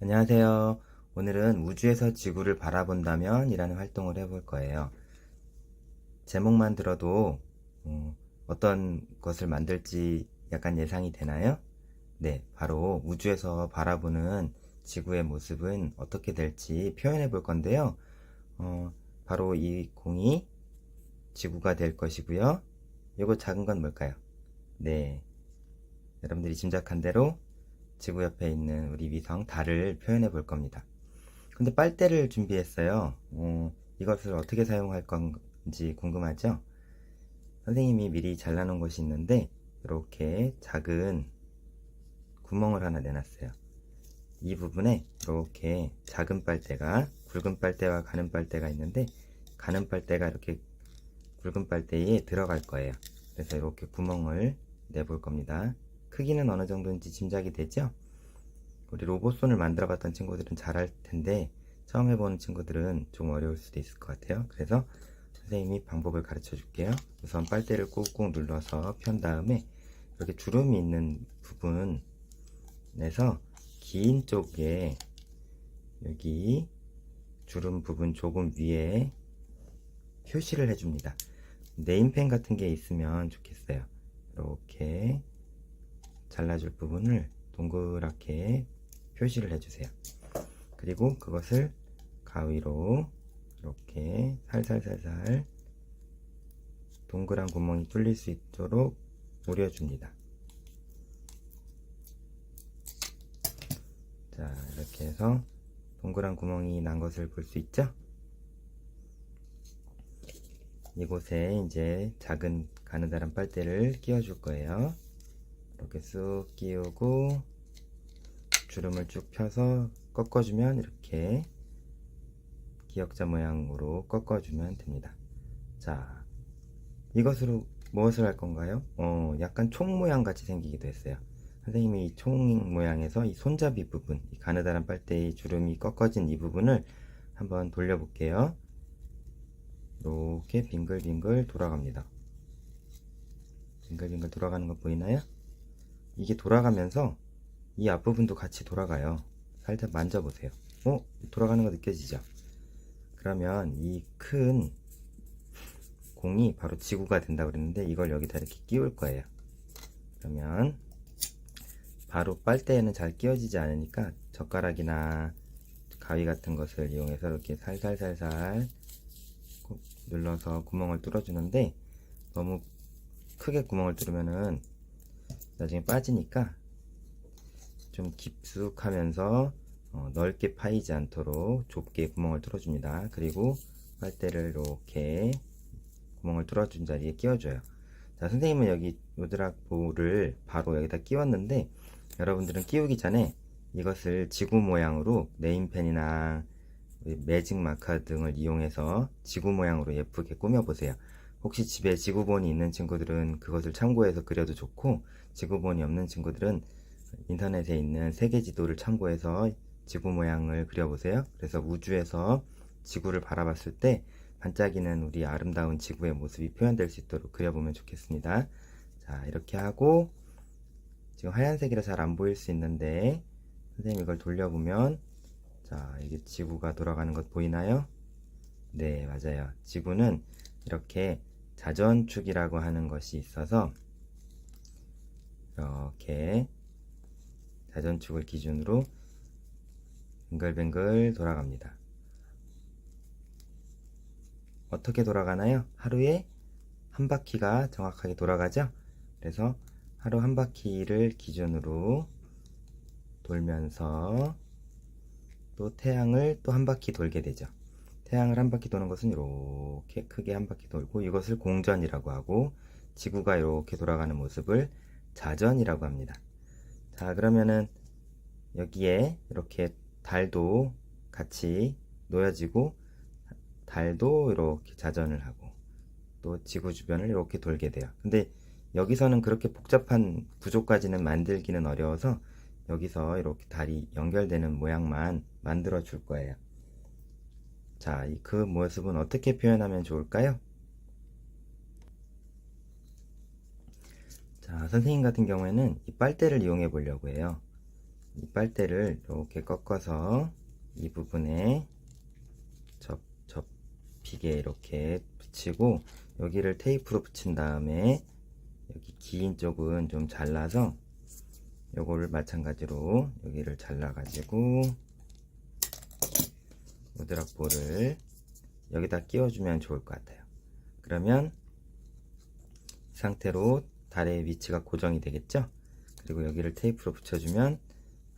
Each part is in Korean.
안녕하세요. 오늘은 우주에서 지구를 바라본다면 이라는 활동을 해볼 거예요. 제목만 들어도 어떤 것을 만들지 약간 예상이 되나요? 네, 바로 우주에서 바라보는 지구의 모습은 어떻게 될지 표현해 볼 건데요. 바로 이 공이 지구가 될 것이고요. 이거 작은 건 뭘까요? 네, 여러분들이 짐작한 대로 지구 옆에 있는 우리 위성 달을 표현해 볼 겁니다. 근데 빨대를 준비했어요. 이것을 어떻게 사용할 건지 궁금하죠? 선생님이 미리 잘라놓은 것이 있는데 이렇게 작은 구멍을 하나 내놨어요. 이 부분에 이렇게 작은 빨대가, 굵은 빨대와 가는 빨대가 있는데 가는 빨대가 이렇게 굵은 빨대에 들어갈 거예요. 그래서 이렇게 구멍을 내볼 겁니다. 크기는 어느 정도인지 짐작이 되죠? 우리 로봇손을 만들어 봤던 친구들은 잘할 텐데 처음 해보는 친구들은 좀 어려울 수도 있을 것 같아요. 그래서 선생님이 방법을 가르쳐 줄게요. 우선 빨대를 꾹꾹 눌러서 편 다음에 이렇게 주름이 있는 부분에서 긴 쪽에 여기 주름 부분 조금 위에 표시를 해줍니다. 네임펜 같은 게 있으면 좋겠어요. 이렇게 잘라줄 부분을 동그랗게 표시를 해주세요. 그리고 그것을 가위로 이렇게 살살살살 동그란 구멍이 뚫릴 수 있도록 오려줍니다. 자, 이렇게 해서 동그란 구멍이 난 것을 볼 수 있죠? 이곳에 이제 작은 가느다란 빨대를 끼워줄 거예요. 이렇게 쑥 끼우고 주름을 쭉 펴서 꺾어주면 이렇게 기역자 모양으로 꺾어주면 됩니다. 자, 이것으로 무엇을 할 건가요? 약간 총 모양 같이 생기기도 했어요. 선생님이 이 총 모양에서 이 손잡이 부분, 이 가느다란 빨대의 주름이 꺾어진 이 부분을 한번 돌려볼게요. 이렇게 빙글빙글 돌아갑니다. 빙글빙글 돌아가는 거 보이나요? 이게 돌아가면서 이 앞부분도 같이 돌아가요. 살짝 만져보세요. 돌아가는 거 느껴지죠? 그러면 이 큰 공이 바로 지구가 된다고 그랬는데 이걸 여기다 이렇게 끼울 거예요. 그러면 바로 빨대에는 잘 끼워지지 않으니까 젓가락이나 가위 같은 것을 이용해서 이렇게 살살살살 눌러서 구멍을 뚫어주는데 너무 크게 구멍을 뚫으면은 나중에 빠지니까 좀 깊숙하면서 넓게 파이지 않도록 좁게 구멍을 뚫어줍니다. 그리고 빨대를 이렇게 구멍을 뚫어준 자리에 끼워줘요. 자, 선생님은 여기 요드락 볼을 바로 여기다 끼웠는데 여러분들은 끼우기 전에 이것을 지구 모양으로 네임펜이나 매직 마커 등을 이용해서 지구 모양으로 예쁘게 꾸며보세요. 혹시 집에 지구본이 있는 친구들은 그것을 참고해서 그려도 좋고, 지구본이 없는 친구들은 인터넷에 있는 세계 지도를 참고해서 지구 모양을 그려보세요. 그래서 우주에서 지구를 바라봤을 때 반짝이는 우리 아름다운 지구의 모습이 표현될 수 있도록 그려보면 좋겠습니다. 자, 이렇게 하고 지금 하얀색이라 잘 안 보일 수 있는데 선생님 이걸 돌려보면, 자, 이게 지구가 돌아가는 것 보이나요? 네, 맞아요. 지구는 이렇게 자전축이라고 하는 것이 있어서 이렇게 자전축을 기준으로 뱅글뱅글 돌아갑니다. 어떻게 돌아가나요? 하루에 한 바퀴가 정확하게 돌아가죠? 그래서 하루 한 바퀴를 기준으로 돌면서 또 태양을 또 한 바퀴 돌게 되죠. 태양을 한 바퀴 도는 것은 이렇게 크게 한 바퀴 돌고 이것을 공전이라고 하고, 지구가 이렇게 돌아가는 모습을 자전이라고 합니다. 자, 그러면은 여기에 이렇게 달도 같이 놓여지고 달도 이렇게 자전을 하고 또 지구 주변을 이렇게 돌게 돼요. 근데 여기서는 그렇게 복잡한 구조까지는 만들기는 어려워서 여기서 이렇게 달이 연결되는 모양만 만들어 줄 거예요. 자, 그 모습은 어떻게 표현하면 좋을까요? 자, 선생님 같은 경우에는 이 빨대를 이용해 보려고 해요. 이 빨대를 이렇게 꺾어서 이 부분에 접히게 이렇게 붙이고, 여기를 테이프로 붙인 다음에 여기 긴 쪽은 좀 잘라서 요거를 마찬가지로 여기를 잘라 가지고 우드락볼을 여기다 끼워주면 좋을 것 같아요. 그러면 이 상태로 달의 위치가 고정이 되겠죠. 그리고 여기를 테이프로 붙여주면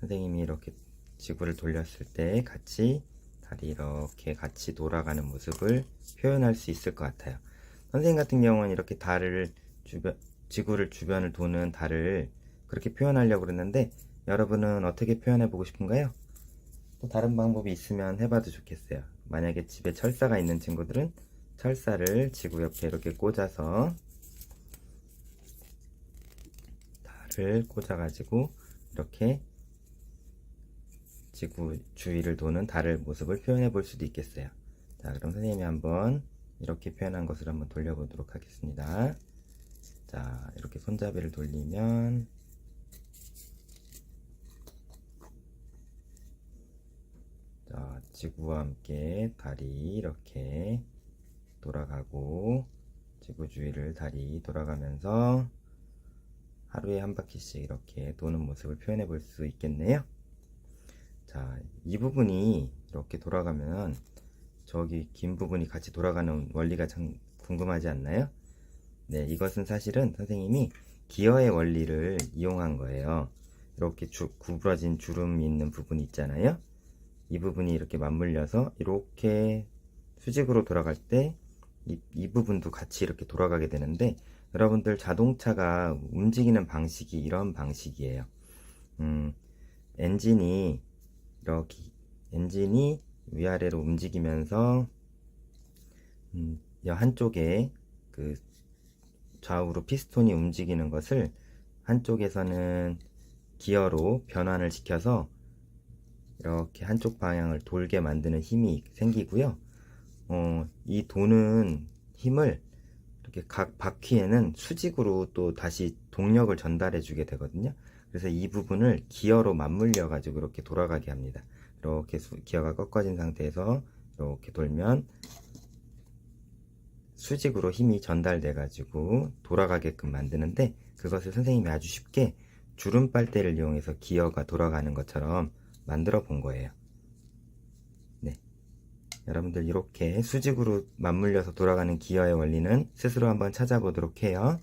선생님이 이렇게 지구를 돌렸을 때 같이 달이 이렇게 같이 돌아가는 모습을 표현할 수 있을 것 같아요. 선생님 같은 경우는 이렇게 지구를 주변을 도는 달을 그렇게 표현하려고 그랬는데, 여러분은 어떻게 표현해 보고 싶은가요? 또 다른 방법이 있으면 해봐도 좋겠어요. 만약에 집에 철사가 있는 친구들은 철사를 지구 옆에 이렇게 꽂아서 달을 꽂아가지고 이렇게 지구 주위를 도는 달의 모습을 표현해 볼 수도 있겠어요. 자, 그럼 선생님이 한번 이렇게 표현한 것을 한번 돌려보도록 하겠습니다. 자, 이렇게 손잡이를 돌리면 자, 지구와 함께 달이 이렇게 돌아가고, 지구 주위를 달이 돌아가면서 하루에 한 바퀴씩 이렇게 도는 모습을 표현해 볼 수 있겠네요. 자, 이 부분이 이렇게 돌아가면 저기 긴 부분이 같이 돌아가는 원리가 참 궁금하지 않나요? 네, 이것은 사실은 선생님이 기어의 원리를 이용한 거예요. 이렇게 구부러진 주름이 있는 부분이 있잖아요. 이 부분이 이렇게 맞물려서 이렇게 수직으로 돌아갈 때 이 부분도 같이 이렇게 돌아가게 되는데, 여러분들 자동차가 움직이는 방식이 이런 방식이에요. 엔진이 이렇게 위아래로 움직이면서 이 한쪽에 그 좌우로 피스톤이 움직이는 것을 한쪽에서는 기어로 변환을 시켜서 이렇게 한쪽 방향을 돌게 만드는 힘이 생기고요. 이 도는 힘을 이렇게 각 바퀴에는 수직으로 또 다시 동력을 전달해 주게 되거든요. 그래서 이 부분을 기어로 맞물려 가지고 이렇게 돌아가게 합니다. 이렇게 기어가 꺾어진 상태에서 이렇게 돌면 수직으로 힘이 전달돼 가지고 돌아가게끔 만드는데, 그것을 선생님이 아주 쉽게 주름 빨대를 이용해서 기어가 돌아가는 것처럼 만들어 본 거예요. 네, 여러분들 이렇게 수직으로 맞물려서 돌아가는 기어의 원리는 스스로 한번 찾아보도록 해요.